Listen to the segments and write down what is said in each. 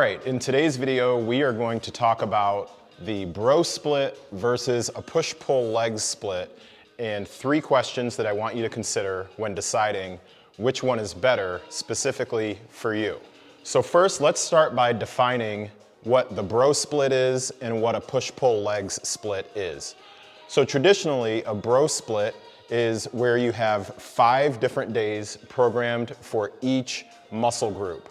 right, in today's video, we are going to talk about the bro split versus a push-pull legs split and 3 questions that I want you to consider when deciding which one is better specifically for you. So first, let's start by defining what the bro split is and what a push-pull legs split is. So traditionally, a bro split is where you have 5 different days programmed for each muscle group.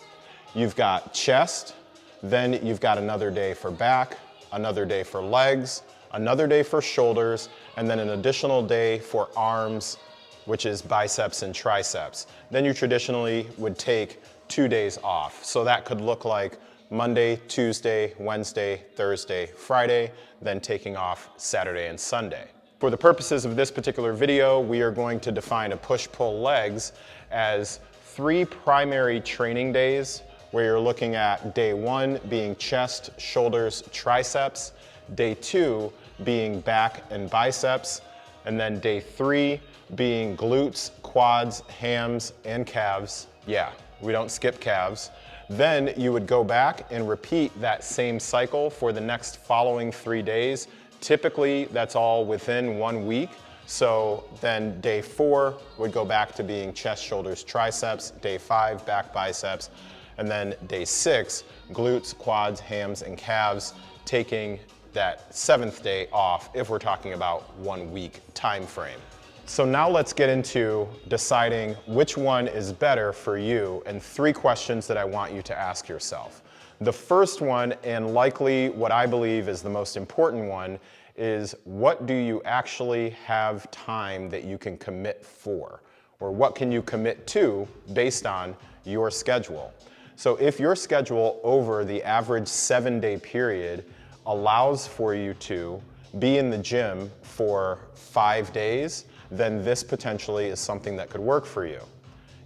You've got chest, then you've got another day for back, another day for legs, another day for shoulders, and then an additional day for arms, which is biceps and triceps. Then you traditionally would take 2 days off. So that could look like Monday, Tuesday, Wednesday, Thursday, Friday, then taking off Saturday and Sunday. For the purposes of this particular video, we are going to define a push-pull legs as 3 primary training days where you're looking at day 1 being chest, shoulders, triceps, day 2 being back and biceps, and then day 3 being glutes, quads, hams, and calves. Yeah, we don't skip calves. Then you would go back and repeat that same cycle for the next following 3 days. Typically, that's all within 1 week. So then day 4 would go back to being chest, shoulders, triceps, day 5, back, biceps, and then day 6, glutes, quads, hams, and calves, taking that 7th day off if we're talking about 1 week time frame. So now let's get into deciding which one is better for you and 3 questions that I want you to ask yourself. The first one, and likely what I believe is the most important one, is what do you actually have time that you can commit for? Or what can you commit to based on your schedule? So if your schedule over the average 7-day period allows for you to be in the gym for 5 days, then this potentially is something that could work for you.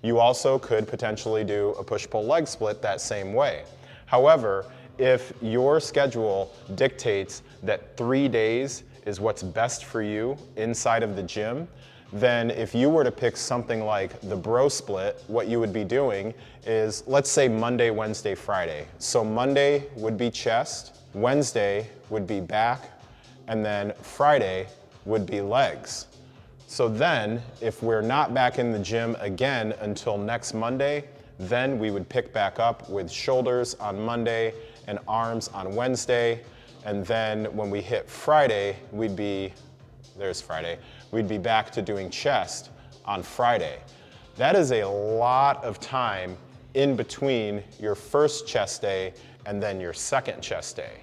You also could potentially do a push-pull leg split that same way. However, if your schedule dictates that 3 days is what's best for you inside of the gym, then if you were to pick something like the bro split, what you would be doing is, let's say Monday, Wednesday, Friday. So Monday would be chest, Wednesday would be back, and then Friday would be legs. So then, if we're not back in the gym again until next Monday, then we would pick back up with shoulders on Monday and arms on Wednesday. And then when we hit Friday, we'd be back to doing chest on Friday. That is a lot of time in between your first chest day and then your second chest day.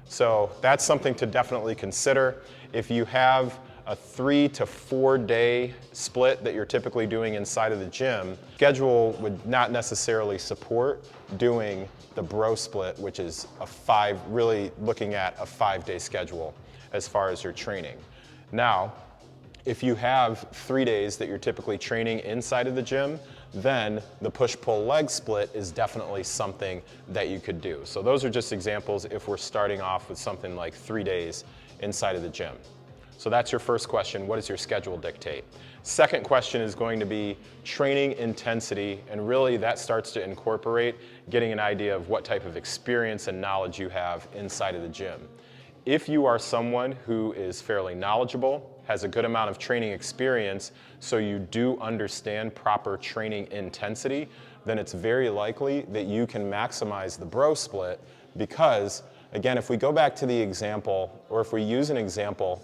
So that's something to definitely consider. If you have a 3 to 4 day split that you're typically doing inside of the gym, schedule would not necessarily support doing the bro split, which is really looking at a 5-day schedule as far as your training. Now, if you have 3 days that you're typically training inside of the gym, then the push-pull leg split is definitely something that you could do. So those are just examples if we're starting off with something like 3 days inside of the gym. So that's your first question, what does your schedule dictate? Second question is going to be training intensity, and really that starts to incorporate getting an idea of what type of experience and knowledge you have inside of the gym. If you are someone who is fairly knowledgeable, has a good amount of training experience, so you do understand proper training intensity, then it's very likely that you can maximize the bro split because, again, if we go back to the example, or if we use an example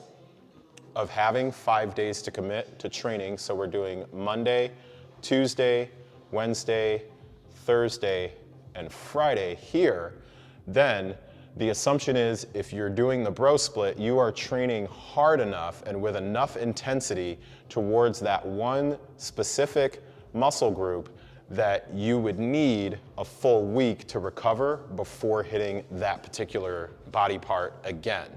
of having 5 days to commit to training, so we're doing Monday, Tuesday, Wednesday, Thursday, and Friday here, then the assumption is if you're doing the bro split, you are training hard enough and with enough intensity towards that one specific muscle group that you would need a full week to recover before hitting that particular body part again.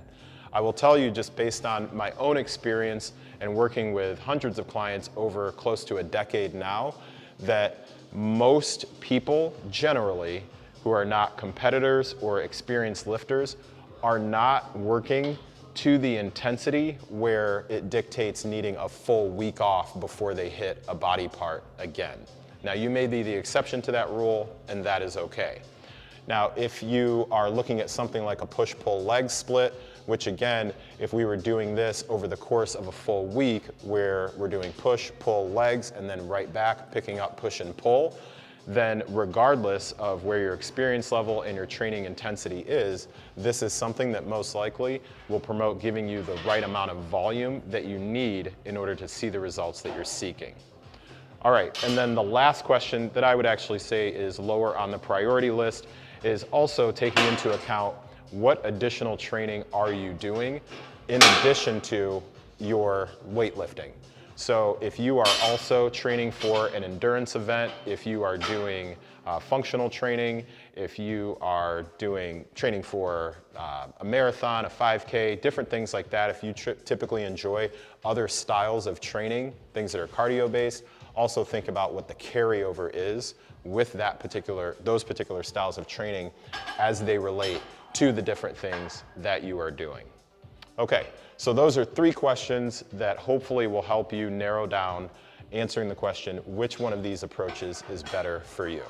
I will tell you, just based on my own experience and working with hundreds of clients over close to a decade now, that most people generally who are not competitors or experienced lifters are not working to the intensity where it dictates needing a full week off before they hit a body part again. Now, you may be the exception to that rule, and that is okay. Now, if you are looking at something like a push-pull leg split, which again, if we were doing this over the course of a full week where we're doing push, pull, legs, and then right back, picking up push and pull, then regardless of where your experience level and your training intensity is, this is something that most likely will promote giving you the right amount of volume that you need in order to see the results that you're seeking. All right, and then the last question that I would actually say is lower on the priority list is also taking into account what additional training are you doing in addition to your weightlifting. So if you are also training for an endurance event, if you are doing functional training, if you are doing training for a marathon, a 5K, different things like that, if you typically enjoy other styles of training, things that are cardio-based, also think about what the carryover is with those particular styles of training as they relate to the different things that you are doing. Okay, so those are 3 questions that hopefully will help you narrow down answering the question, which one of these approaches is better for you?